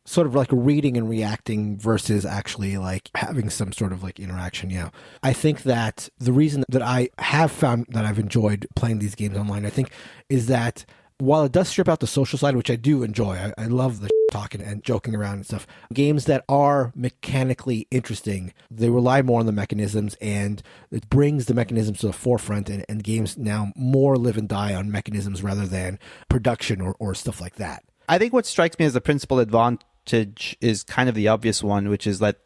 Sort of like reading and reacting versus actually like having some sort of like interaction. Yeah. I think that the reason that I have found that I've enjoyed playing these games online, I think, is that while it does strip out the social side, which I do enjoy, I love the talking and joking around and stuff. Games that are mechanically interesting, they rely more on the mechanisms, and it brings the mechanisms to the forefront, and games now more live and die on mechanisms rather than production or stuff like that. I think what strikes me as the principal advantage is kind of the obvious one, which is that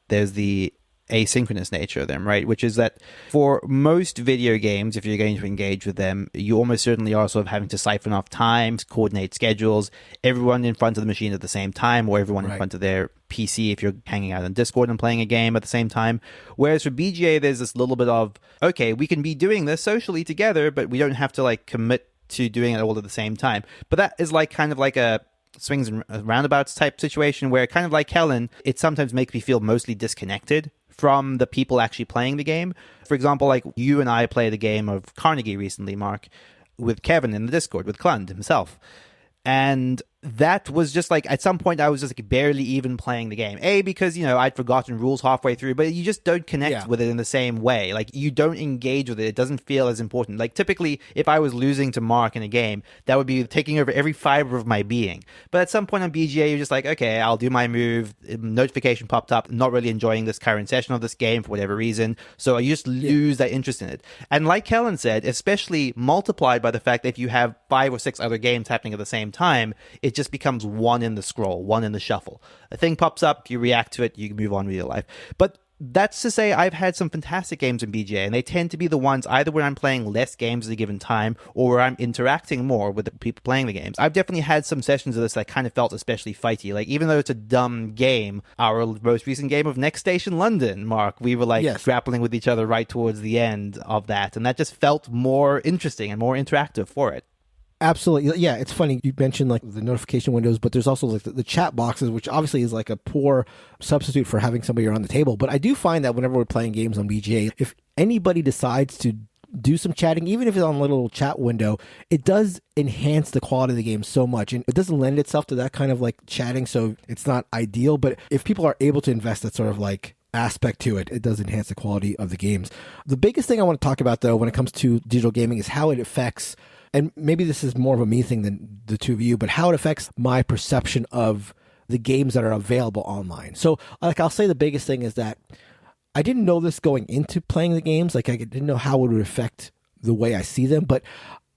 there's the asynchronous nature of them, right? Which is that for most video games, if you're going to engage with them, you almost certainly are sort of having to siphon off times, coordinate schedules, everyone in front of the machine at the same time, or everyone in front of their PC if you're hanging out on Discord and playing a game at the same time. Whereas for BGA, there's this little bit of, okay, we can be doing this socially together, but we don't have to like commit to doing it all at the same time. But that is like kind of like a swings and roundabouts type situation where, kind of like Kellen, it sometimes makes me feel mostly disconnected from the people actually playing the game. For example, like you and I played a game of Carnegie recently, Mark, with Kevin in the Discord, with Klund himself. And that was just like, at some point I was just like barely even playing the game. Because, I'd forgotten rules halfway through, but you just don't connect with it in the same way. Like, you don't engage with it. It doesn't feel as important. Like, typically, if I was losing to Mark in a game, that would be taking over every fiber of my being. But at some point on BGA, you're just like, okay, I'll do my move. Notification popped up. Not really enjoying this current session of this game for whatever reason. So you just lose that interest in it. And like Kellen said, especially multiplied by the fact that if you have 5 or 6 other games happening at the same time, it just becomes one in the scroll, one in the shuffle. A thing pops up, you react to it, you move on with your life. But that's to say, I've had some fantastic games in BGA, and they tend to be the ones either where I'm playing less games at a given time or where I'm interacting more with the people playing the games. I've definitely had some sessions of this that kind of felt especially fighty. Like, even though it's a dumb game, our most recent game of Next Station London, Mark, we were like grappling with each other right towards the end of that, and that just felt more interesting and more interactive for it. Absolutely. Yeah, it's funny. You mentioned like the notification windows, but there's also like the chat boxes, which obviously is like a poor substitute for having somebody around the table. But I do find that whenever we're playing games on BGA, if anybody decides to do some chatting, even if it's on a little chat window, it does enhance the quality of the game so much. And it doesn't lend itself to that kind of like chatting, so it's not ideal. But if people are able to invest that sort of like aspect to it, it does enhance the quality of the games. The biggest thing I want to talk about, though, when it comes to digital gaming is how it affects, and maybe this is more of a me thing than the two of you, but how it affects my perception of the games that are available online. So, like, I'll say the biggest thing is that I didn't know this going into playing the games. Like, I didn't know how it would affect the way I see them. But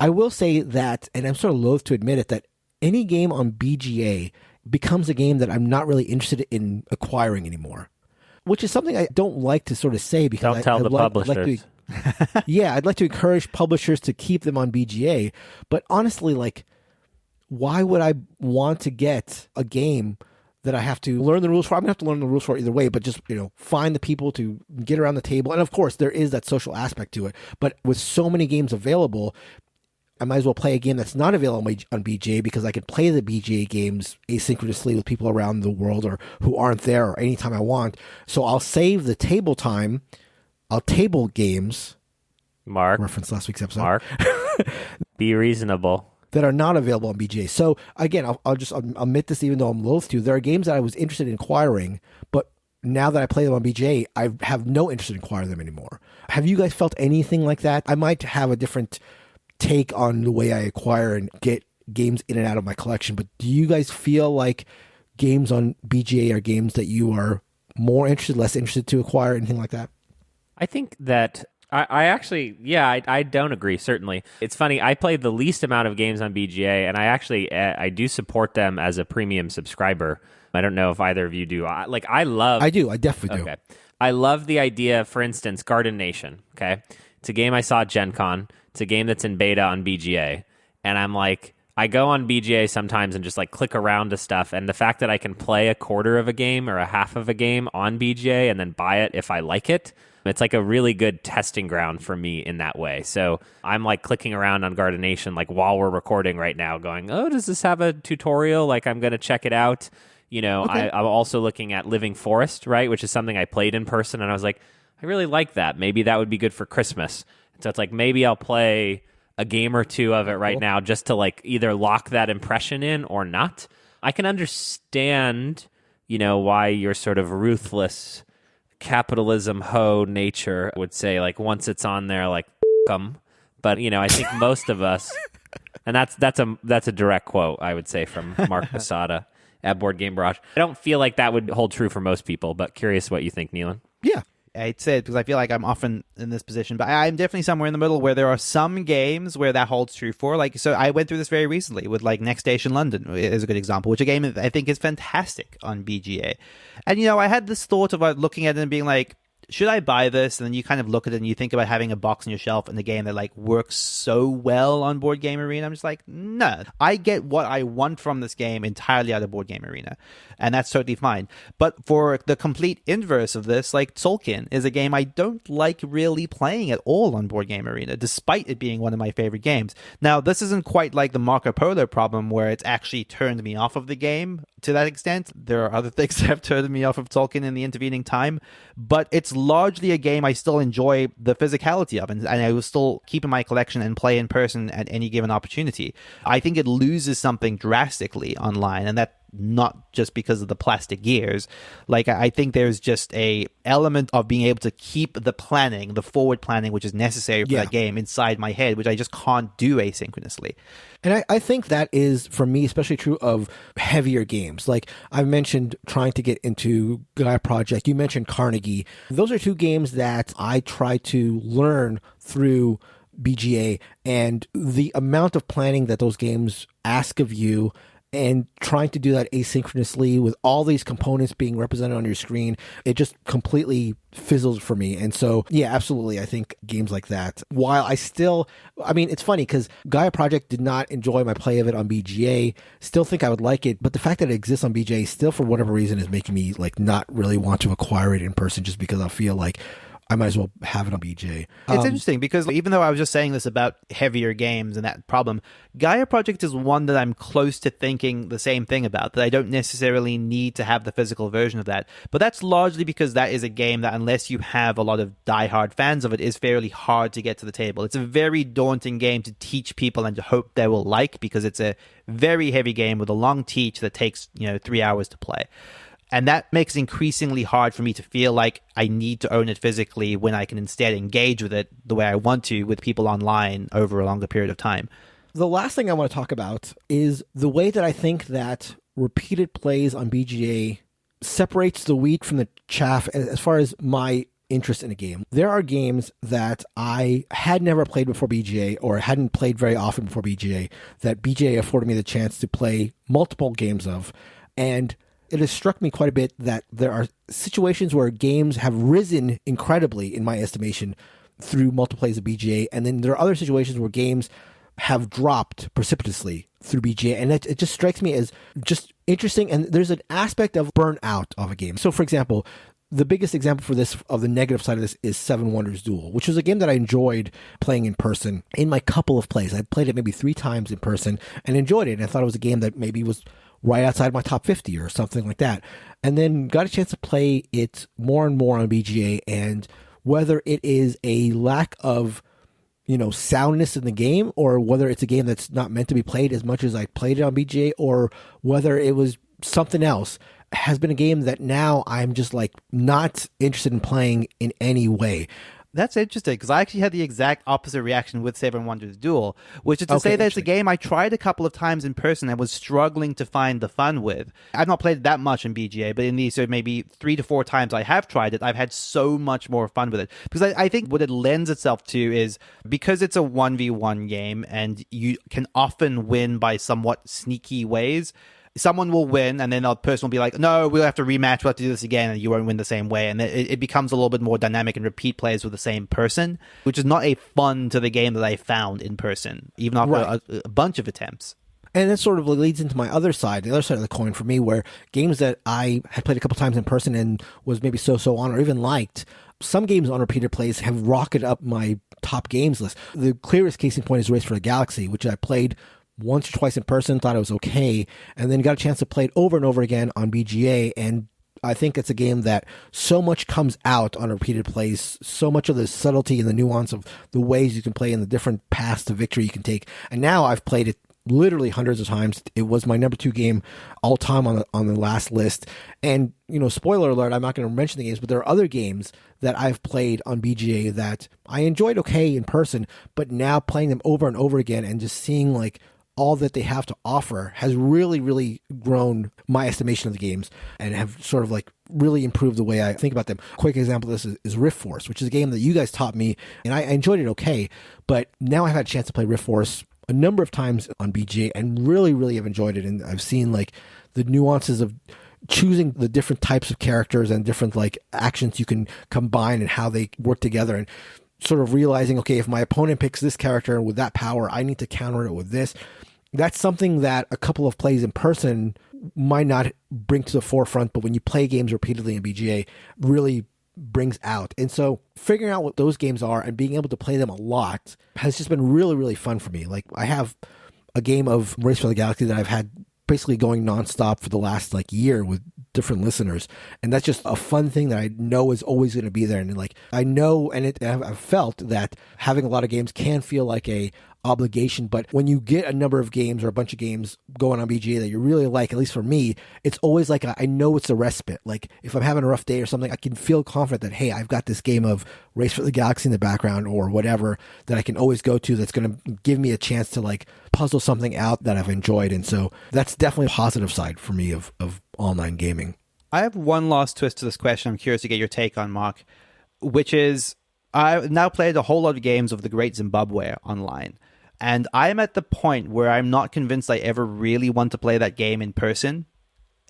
I will say that, and I'm sort of loath to admit it, that any game on BGA becomes a game that I'm not really interested in acquiring anymore, which is something I don't like to sort of say because don't tell the publishers. I'd like to encourage publishers to keep them on BGA. But honestly, like, why would I want to get a game that I have to learn the rules for? I'm going to have to learn the rules for either way, but just, find the people to get around the table. And of course, there is that social aspect to it. But with so many games available, I might as well play a game that's not available on BGA because I can play the BGA games asynchronously with people around the world or who aren't there or anytime I want. So I'll save the table time. I'll table games. Mark. Reference last week's episode. Mark. Be reasonable. That are not available on BGA. So again, I'll just admit this, even though I'm loath to. There are games that I was interested in acquiring, but now that I play them on BGA, I have no interest in acquiring them anymore. Have you guys felt anything like that? I might have a different take on the way I acquire and get games in and out of my collection, but do you guys feel like games on BGA are games that you are more interested, less interested to acquire, anything like that? I think that I actually, I don't agree, certainly. It's funny, I played the least amount of games on BGA, and I do support them as a premium subscriber. I don't know if either of you do. I definitely do. Okay. I love the idea, for instance, Garden Nation, okay? It's a game I saw at Gen Con. It's a game that's in beta on BGA. And I'm like, I go on BGA sometimes and just like click around to stuff. And the fact that I can play a quarter of a game or a half of a game on BGA and then buy it if I like it, it's like a really good testing ground for me in that way. So I'm like clicking around on Garden Nation like while we're recording right now going, oh, does this have a tutorial? Like I'm going to check it out. Okay. I'm also looking at Living Forest, right, which is something I played in person. And I was like, I really like that. Maybe that would be good for Christmas. So it's like maybe I'll play a game or two of it right now just to like either lock that impression in or not. I can understand, why your sort of ruthless capitalism ho nature would say like once it's on there, like them. But I think most of us And that's a direct quote, I would say, from Mark Posada at Board Game Barrage. I don't feel like that would hold true for most people, but curious what you think, Neelan. Yeah. I'd say it because I feel like I'm often in this position, but I'm definitely somewhere in the middle where there are some games where that holds true for. Like, so I went through this very recently with like Next Station London is a good example, which a game that I think is fantastic on BGA. And, you know, I had this thought of looking at it and being like, should I buy this? And then you kind of look at it and you think about having a box on your shelf and a game that like works so well on Board Game Arena. I'm just like, no, I get what I want from this game entirely out of Board Game Arena. And that's totally fine. But for the complete inverse of this, like Tzolk'in is a game I don't like really playing at all on Board Game Arena, despite it being one of my favorite games. Now, this isn't quite like the Marco Polo problem where it's actually turned me off of the game to that extent. There are other things that have turned me off of Tzolk'in in the intervening time, but it's largely a game I still enjoy the physicality of, and I will still keep in my collection and play in person at any given opportunity. I think it loses something drastically online, and that not just because of the plastic gears. Like, I think there's just a element of being able to keep the planning, the forward planning, which is necessary for that game inside my head, which I just can't do asynchronously. And I think that is, for me, especially true of heavier games. Like I mentioned trying to get into Gaia Project. You mentioned Carnegie. Those are two games that I try to learn through BGA, and the amount of planning that those games ask of you and trying to do that asynchronously with all these components being represented on your screen, it just completely fizzles for me. And so, yeah, absolutely. I think games like that, while it's funny because Gaia Project did not enjoy my play of it on BGA, still think I would like it, but the fact that it exists on BGA still, for whatever reason, is making me like not really want to acquire it in person, just because I feel like I might as well have it on BJ. It's interesting because even though I was just saying this about heavier games and that problem, Gaia Project is one that I'm close to thinking the same thing about, that I don't necessarily need to have the physical version of that. But that's largely because that is a game that, unless you have a lot of diehard fans of it, is fairly hard to get to the table. It's a very daunting game to teach people and to hope they will like, because it's a very heavy game with a long teach that takes 3 hours to play. And that makes it increasingly hard for me to feel like I need to own it physically when I can instead engage with it the way I want to with people online over a longer period of time. The last thing I want to talk about is the way that I think that repeated plays on BGA separates the wheat from the chaff as far as my interest in a game. There are games that I had never played before BGA, or hadn't played very often before BGA, that BGA afforded me the chance to play multiple games of. And it has struck me quite a bit that there are situations where games have risen incredibly, in my estimation, through multiple plays of BGA. And then there are other situations where games have dropped precipitously through BGA. And it just strikes me as just interesting. And there's an aspect of burnout of a game. So, for example, the biggest example for this, of the negative side of this, is Seven Wonders Duel, which was a game that I enjoyed playing in person in my couple of plays. I played it maybe 3 times in person and enjoyed it. And I thought it was a game that maybe was right outside my top 50 or something like that. And then got a chance to play it more and more on BGA, and whether it is a lack of, soundness in the game, or whether it's a game that's not meant to be played as much as I played it on BGA, or whether it was something else, has been a game that now I'm just like not interested in playing in any way. That's interesting, because I actually had the exact opposite reaction with Seven Wonders Duel, which is to say that it's a game I tried a couple of times in person and was struggling to find the fun with. I've not played it that much in BGA, but in these maybe 3 to 4 times I have tried it, I've had so much more fun with it. Because I think what it lends itself to is, because it's a 1v1 game and you can often win by somewhat sneaky ways, someone will win, and then the person will be like, no, we'll have to rematch, we'll have to do this again, and you won't win the same way. And it becomes a little bit more dynamic and repeat plays with the same person, which is not a fun to the game that I found in person, even after a bunch of attempts. And that sort of leads into my other side, the other side of the coin for me, where games that I had played a couple times in person and was maybe so on, or even liked, some games on repeated plays have rocketed up my top games list. The clearest case in point is Race for the Galaxy, which I played once or twice in person, thought it was okay, and then got a chance to play it over and over again on BGA. And I think it's a game that so much comes out on repeated plays, so much of the subtlety and the nuance of the ways you can play and the different paths to victory you can take. And now I've played it literally hundreds of times. It was my number 2 game all time on the last list. And, spoiler alert, I'm not going to mention the games, but there are other games that I've played on BGA that I enjoyed okay in person, but now playing them over and over again and just seeing like all that they have to offer has really, really grown my estimation of the games and have sort of like really improved the way I think about them. Quick example of this is Riftforce, which is a game that you guys taught me, and I enjoyed it okay, but now I've had a chance to play Riftforce a number of times on BGA and really, really have enjoyed it. And I've seen like the nuances of choosing the different types of characters and different like actions you can combine and how they work together, and sort of realizing, okay, if my opponent picks this character with that power, I need to counter it with this. That's something that a couple of plays in person might not bring to the forefront, but when you play games repeatedly in BGA, really brings out. And so figuring out what those games are and being able to play them a lot has just been really, really fun for me. Like I have a game of Race for the Galaxy that I've had basically going nonstop for the last like year with different listeners, and that's just a fun thing that I know is always going to be there. And like I know, and I've felt that having a lot of games can feel like a obligation, but when you get a number of games or a bunch of games going on BGA that you really like, at least for me, it's always like I know it's a respite. Like if I'm having a rough day or something, I can feel confident that, hey, I've got this game of Race for the Galaxy in the background or whatever that I can always go to that's going to give me a chance to like puzzle something out that I've enjoyed. And so that's definitely a positive side for me of online gaming. I have one last twist to this question I'm curious to get your take on, Mark, which is I've now played a whole lot of games of the Great Zimbabwe online. And I'm at the point where I'm not convinced I ever really want to play that game in person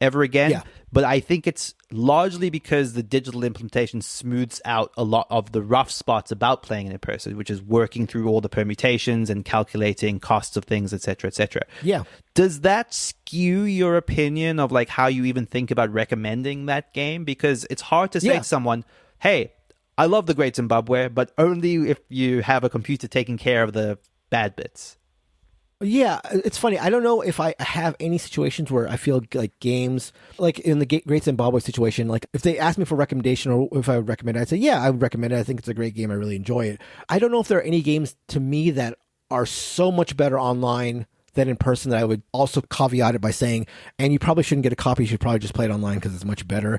ever again. Yeah. But I think it's largely because the digital implementation smooths out a lot of the rough spots about playing it in person, which is working through all the permutations and calculating costs of things, etc., etc. Yeah. Does that skew your opinion of like how you even think about recommending that game? Because it's hard to say to someone, hey, I love the Great Zimbabwe, but only if you have a computer taking care of the bad bits. Yeah, it's funny. I don't know if I have any situations where I feel like games, like in the Great Zimbabwe situation, like if they ask me for a recommendation or if I would recommend it, I'd say, yeah, I would recommend it. I think it's a great game. I really enjoy it. I don't know if there are any games to me that are so much better online than in person that I would also caveat it by saying, and you probably shouldn't get a copy. You should probably just play it online because it's much better.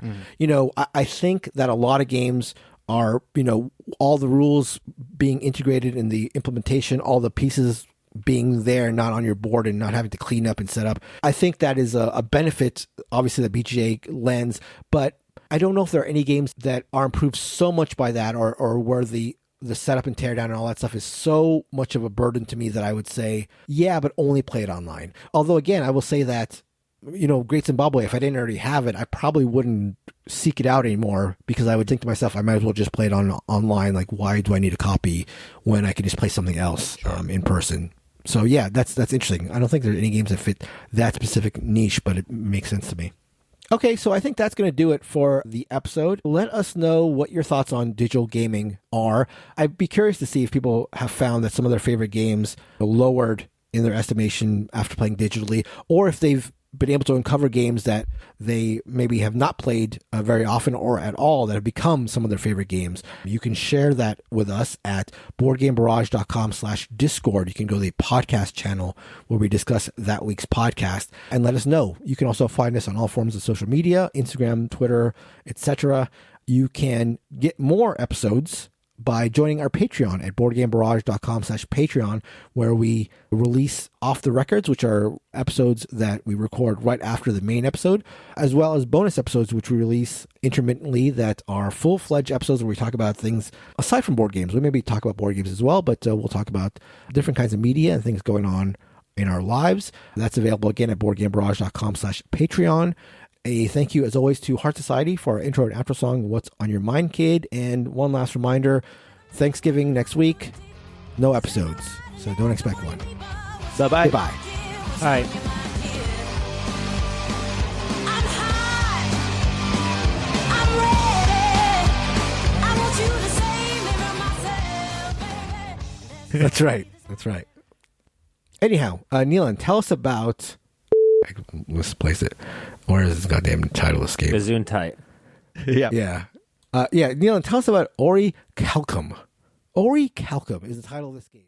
I think that a lot of games are, all the rules being integrated in the implementation, all the pieces being there, not on your board and not having to clean up and set up. I think that is a benefit, obviously, that BGA lends, but I don't know if there are any games that are improved so much by that or where the setup and teardown and all that stuff is so much of a burden to me that I would say, yeah, but only play it online. Although, again, I will say that, Great Zimbabwe, if I didn't already have it, I probably wouldn't seek it out anymore because I would think to myself, I might as well just play it online. Like, why do I need a copy when I can just play something else in person? So, yeah, that's interesting. I don't think there are any games that fit that specific niche, but it makes sense to me. Okay, so I think that's going to do it for the episode. Let us know what your thoughts on digital gaming are. I'd be curious to see if people have found that some of their favorite games lowered in their estimation after playing digitally, or if they've been able to uncover games that they maybe have not played very often or at all that have become some of their favorite games. You can share that with us at boardgamebarrage.com/Discord. You can go to the podcast channel where we discuss that week's podcast and let us know. You can also find us on all forms of social media, Instagram, Twitter, etc. You can get more episodes by joining our Patreon at boardgamebarrage.com/Patreon, where we release off the records, which are episodes that we record right after the main episode, as well as bonus episodes, which we release intermittently that are full-fledged episodes where we talk about things aside from board games. We maybe talk about board games as well, but we'll talk about different kinds of media and things going on in our lives. That's available again at boardgamebarrage.com/Patreon. A thank you, as always, to Heart Society for our intro and outro song, What's on Your Mind, Kid? And one last reminder, Thanksgiving next week, no episodes, so don't expect one. Bye-bye. Goodbye. All right. That's right. Anyhow, Neelan, tell us about... Let's place it. Where is this goddamn title escape? Gesundheit. Yeah. Neelan, tell us about Orichalcum. Orichalcum is the title of this game.